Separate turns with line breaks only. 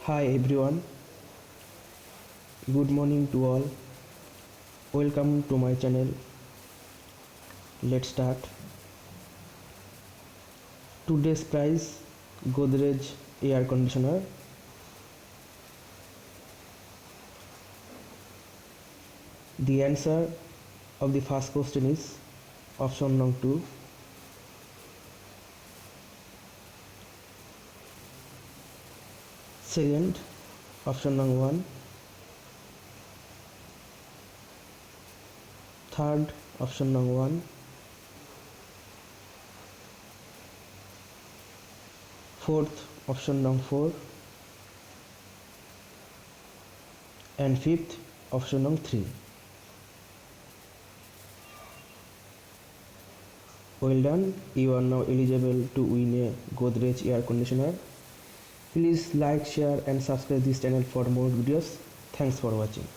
Hi everyone, good morning to all. Welcome to my channel. Let's start. Today's prize Godrej air conditioner. The answer of the first question is option number 2. Second, option number 1. Third, option number 1. Fourth, option number 4. And fifth, option number 3. Well done, you are now eligible to win a Godrej air conditioner. Please like, share and subscribe this channel for more videos. Thanks for watching.